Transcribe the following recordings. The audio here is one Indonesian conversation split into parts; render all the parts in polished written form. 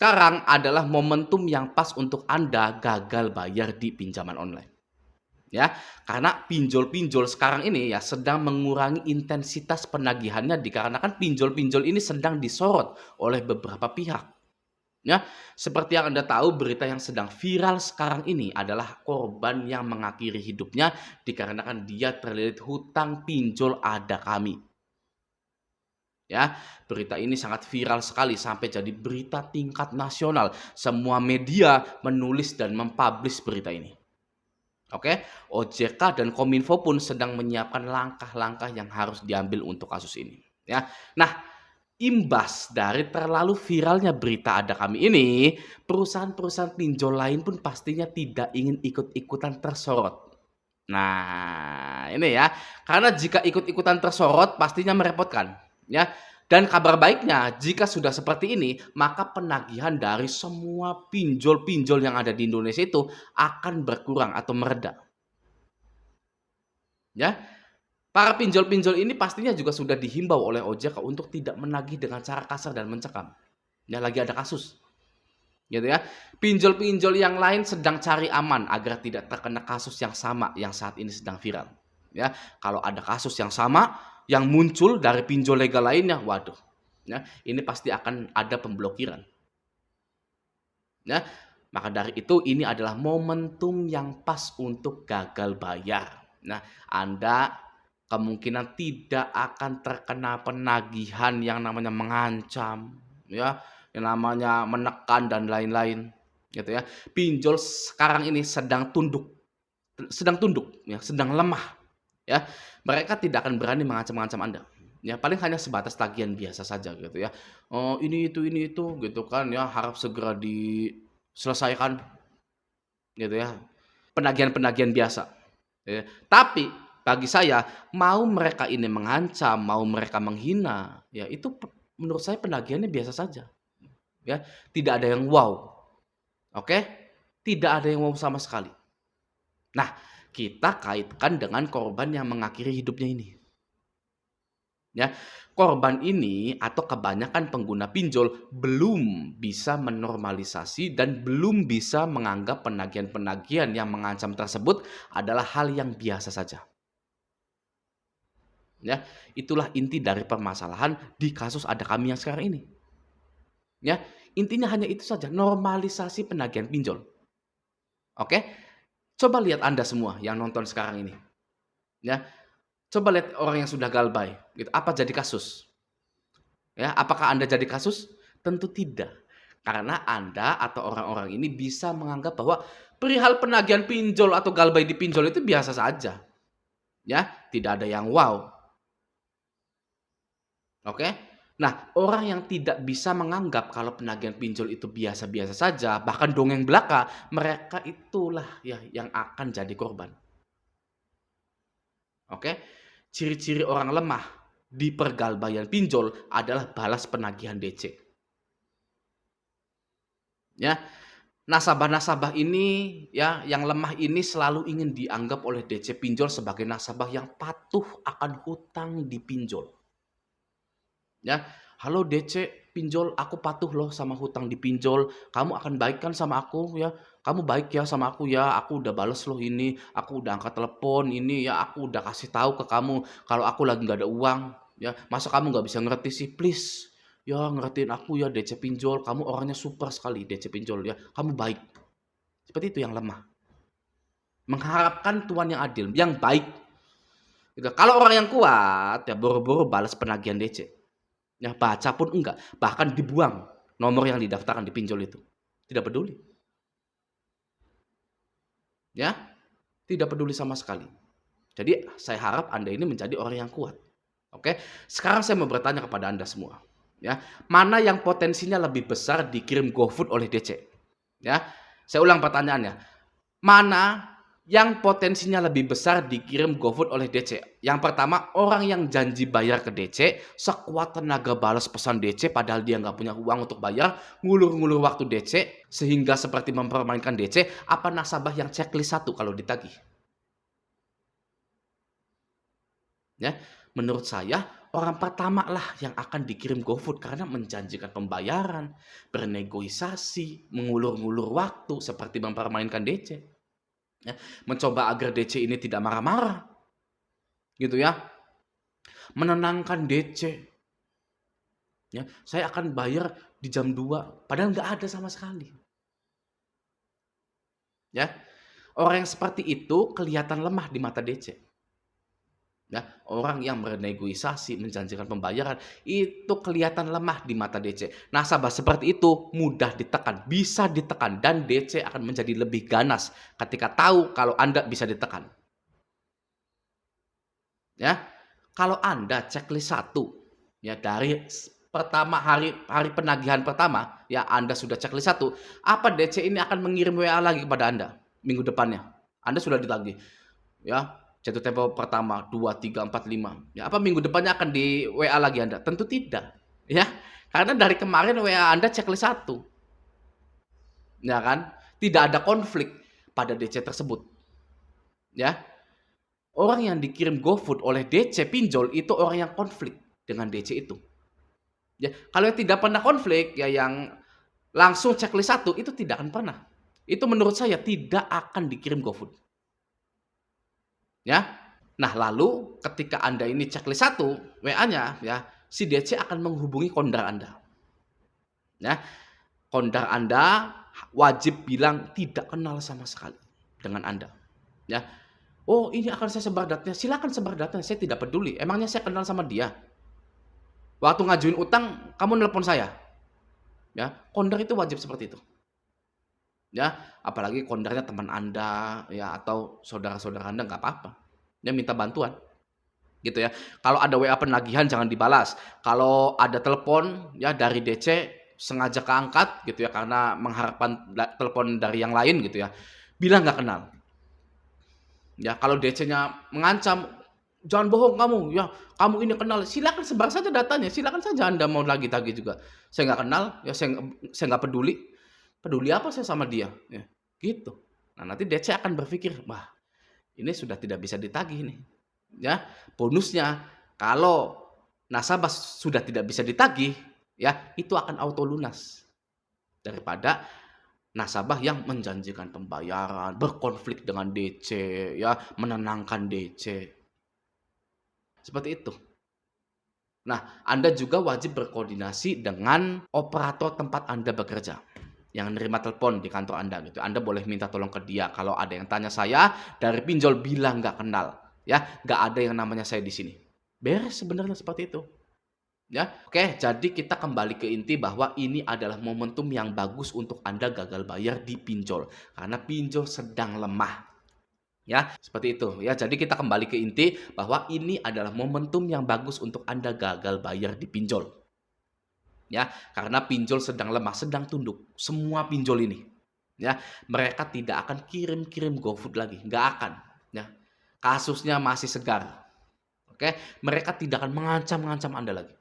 sekarang adalah momentum yang pas untuk Anda gagal bayar di pinjaman online. Ya, karena pinjol-pinjol sekarang ini ya sedang mengurangi intensitas penagihannya dikarenakan pinjol-pinjol ini sedang disorot oleh beberapa pihak. Ya, seperti yang Anda tahu berita yang sedang viral sekarang ini adalah korban yang mengakhiri hidupnya dikarenakan dia terlilit hutang pinjol ada kami. Ya, berita ini sangat viral sekali sampai jadi berita tingkat nasional. Semua media menulis dan mempublish berita ini. Oke, OJK dan Kominfo pun sedang menyiapkan langkah-langkah yang harus diambil untuk kasus ini. Ya, nah imbas dari terlalu viralnya berita ada kami ini, perusahaan-perusahaan pinjol lain pun pastinya tidak ingin ikut-ikutan tersorot. Nah, ini ya, karena jika ikut-ikutan tersorot pastinya merepotkan, ya. Dan kabar baiknya, jika sudah seperti ini, maka penagihan dari semua pinjol-pinjol yang ada di Indonesia itu akan berkurang atau mereda. Ya, para pinjol-pinjol ini pastinya juga sudah dihimbau oleh OJK untuk tidak menagih dengan cara kasar dan mencekam. Ya, lagi ada kasus, gitu ya. Pinjol-pinjol yang lain sedang cari aman agar tidak terkena kasus yang sama yang saat ini sedang viral. Ya, kalau ada kasus yang sama yang muncul dari pinjol legal lainnya, waduh, ya, ini pasti akan ada pemblokiran. Ya, maka dari itu ini adalah momentum yang pas untuk gagal bayar. Nah, Anda kemungkinan tidak akan terkena penagihan yang namanya mengancam, ya, yang namanya menekan dan lain-lain, gitu ya. Pinjol sekarang ini sedang tunduk, ya, sedang lemah, ya. Mereka tidak akan berani mengancam-ngancam Anda. Ya, paling hanya sebatas tagihan biasa saja gitu ya. Oh, ini itu gitu kan ya, harap segera diselesaikan gitu ya. Penagihan-penagihan biasa. Ya. Tapi bagi saya, mau mereka ini mengancam, mau mereka menghina, ya itu menurut saya penagihannya biasa saja. Ya, tidak ada yang wow. Oke? Tidak ada yang wow sama sekali. Nah, kita kaitkan dengan korban yang mengakhiri hidupnya ini. Ya, korban ini atau kebanyakan pengguna pinjol belum bisa menormalisasi dan belum bisa menganggap penagihan-penagihan yang mengancam tersebut adalah hal yang biasa saja. Ya, itulah inti dari permasalahan di kasus ada kami yang sekarang ini. Ya, intinya hanya itu saja, normalisasi penagihan pinjol. Oke? Coba lihat Anda semua yang nonton sekarang ini. Ya, coba lihat orang yang sudah galbay, gitu. Apa jadi kasus? Ya, apakah Anda jadi kasus? Tentu tidak. Karena Anda atau orang-orang ini bisa menganggap bahwa perihal penagihan pinjol atau galbay di pinjol itu biasa saja. Ya, tidak ada yang wow. Oke? Nah, orang yang tidak bisa menganggap kalau penagihan pinjol itu biasa-biasa saja, bahkan dongeng belaka, mereka itulah ya yang akan jadi korban. Oke? Ciri-ciri orang lemah di pergalbaian pinjol adalah balas penagihan DC. Ya, nasabah-nasabah ini ya yang lemah ini selalu ingin dianggap oleh DC pinjol sebagai nasabah yang patuh akan hutang dipinjol. Ya, "Halo DC pinjol, aku patuh loh sama hutang dipinjol. Kamu akan baik kan sama aku ya? Kamu baik ya sama aku ya? Aku udah bales loh ini, aku udah angkat telepon ini ya, aku udah kasih tahu ke kamu kalau aku lagi nggak ada uang ya. Masa kamu nggak bisa ngerti sih? Please, ya ngertiin aku ya DC pinjol. Kamu orangnya super sekali DC pinjol ya. Kamu baik." Seperti itu yang lemah. Mengharapkan tuan yang adil, yang baik. Gitu. Kalau orang yang kuat ya boro-boro balas penagihan DC. Ya baca pun enggak, bahkan dibuang nomor yang didaftarkan di pinjol itu. Tidak peduli, ya, tidak peduli sama sekali. Jadi saya harap Anda ini menjadi orang yang kuat. Oke, sekarang saya mau bertanya kepada Anda semua, ya, mana yang potensinya lebih besar dikirim GoFood oleh DC? Ya, saya ulang pertanyaannya, mana yang potensinya lebih besar dikirim GoFood oleh DC? Yang pertama, orang yang janji bayar ke DC, sekuat tenaga balas pesan DC padahal dia nggak punya uang untuk bayar, ngulur-ngulur waktu DC, sehingga seperti mempermainkan DC, apa nasabah yang checklist 1 kalau ditagih? Ya, menurut saya orang pertama lah yang akan dikirim GoFood karena menjanjikan pembayaran, bernegosiasi, mengulur-ngulur waktu seperti mempermainkan DC, ya, mencoba agar DC ini tidak marah-marah, gitu ya, menenangkan DC, ya, saya akan bayar di jam 2, padahal nggak ada sama sekali, ya. Orang yang seperti itu kelihatan lemah di mata DC. Ya, orang yang bernegosiasi, menjanjikan pembayaran, itu kelihatan lemah di mata DC. Nasabah seperti itu mudah ditekan, bisa ditekan, dan DC akan menjadi lebih ganas ketika tahu kalau Anda bisa ditekan. Ya, kalau Anda checklist 1, ya dari pertama hari penagihan pertama, ya Anda sudah checklist 1, apa DC ini akan mengirim WA lagi kepada Anda minggu depannya? Anda sudah ditagih. Ya, jatuh tempo pertama, 2, 3, 4, 5. Ya, apa minggu depannya akan di WA lagi Anda? Tentu tidak, ya. Karena dari kemarin WA Anda checklist 1, ya kan? Tidak ada konflik pada DC tersebut, ya. Orang yang dikirim GoFood oleh DC pinjol itu orang yang konflik dengan DC itu. Ya, kalau yang tidak pernah konflik, ya yang langsung checklist 1 itu tidak akan pernah. Itu menurut saya tidak akan dikirim GoFood, ya. Nah, lalu ketika Anda ini checklist 1 WA-nya, ya, si DC akan menghubungi kondar Anda. Ya, kondar Anda wajib bilang tidak kenal sama sekali dengan Anda. Ya. Oh, ini akan saya sebar datanya. Silakan sebar datanya, saya tidak peduli. Emangnya saya kenal sama dia? Waktu ngajuin utang, kamu nelpon saya. Ya, kondar itu wajib seperti itu. Ya, apalagi kondarnya teman Anda, ya, atau saudara-saudara Anda, nggak apa-apa. Dia minta bantuan. Gitu ya. Kalau ada WA penagihan jangan dibalas. Kalau ada telepon ya dari DC sengaja keangkat gitu ya karena mengharapkan telepon dari yang lain gitu ya. Bilang nggak kenal. Ya, kalau DC-nya mengancam, "Jangan bohong kamu, ya kamu ini kenal." Silakan sebar saja datanya, silakan saja Anda mau lagi tagih juga. Saya nggak kenal, ya saya nggak peduli. Peduli apa saya sama dia, ya, gitu. Nah, nanti DC akan berpikir, "Wah, ini sudah tidak bisa ditagih nih." Ya, bonusnya kalau nasabah sudah tidak bisa ditagih, ya, itu akan auto lunas. Daripada nasabah yang menjanjikan pembayaran, berkonflik dengan DC, ya, menenangkan DC. Seperti itu. Nah, Anda juga wajib berkoordinasi dengan operator tempat Anda bekerja, yang nerima telepon di kantor Anda gitu. Anda boleh minta tolong ke dia, "Kalau ada yang tanya saya dari pinjol bilang nggak kenal, ya, nggak ada yang namanya saya di sini." Beres sebenarnya seperti itu, ya. Oke, jadi kita kembali ke inti bahwa ini adalah momentum yang bagus untuk Anda gagal bayar di pinjol, karena pinjol sedang lemah. Ya, seperti itu ya. Jadi kita kembali ke inti bahwa ini adalah momentum yang bagus untuk Anda gagal bayar di pinjol. Ya, karena pinjol sedang lemah, sedang tunduk. Semua pinjol ini, ya, mereka tidak akan kirim-kirim GoFood lagi, nggak akan, ya. Kasusnya masih segar. Oke, mereka tidak akan mengancam-ngancam Anda lagi.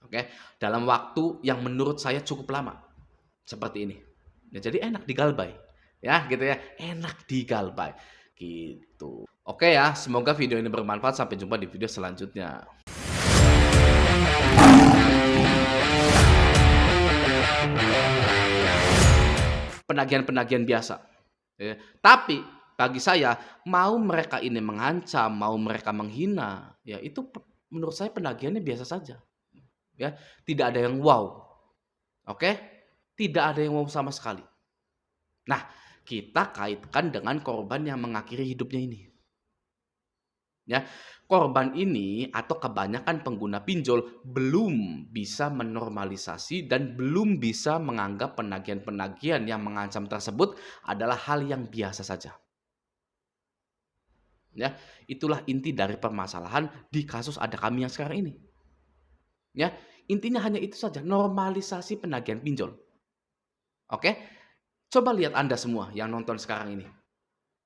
Oke, dalam waktu yang menurut saya cukup lama. Seperti ini. Ya, jadi enak digalbay. Ya, gitu ya. Enak digalbay. Gitu. Oke ya, semoga video ini bermanfaat. Sampai jumpa di video selanjutnya. Penagihan-penagihan biasa. Ya. Tapi bagi saya, mau mereka ini mengancam, mau mereka menghina, ya itu menurut saya penagihannya biasa saja. Ya, tidak ada yang wow. Oke? Tidak ada yang wow sama sekali. Nah, kita kaitkan dengan korban yang mengakhiri hidupnya ini. Ya, korban ini atau kebanyakan pengguna pinjol belum bisa menormalisasi dan belum bisa menganggap penagihan-penagihan yang mengancam tersebut adalah hal yang biasa saja. Ya, itulah inti dari permasalahan di kasus Ada Kami yang sekarang ini. Ya, intinya hanya itu saja, normalisasi penagihan pinjol. Oke? Coba lihat Anda semua yang nonton sekarang ini.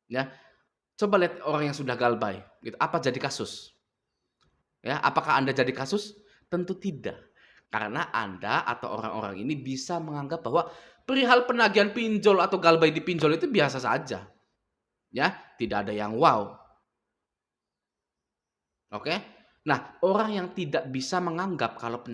Ya, coba lihat orang yang sudah galbay, gitu. Apa jadi kasus? Ya, apakah Anda jadi kasus? Tentu tidak. Karena Anda atau orang-orang ini bisa menganggap bahwa perihal penagihan pinjol atau galbay di pinjol itu biasa saja. Ya, tidak ada yang wow. Oke? Nah, orang yang tidak bisa menganggap kalau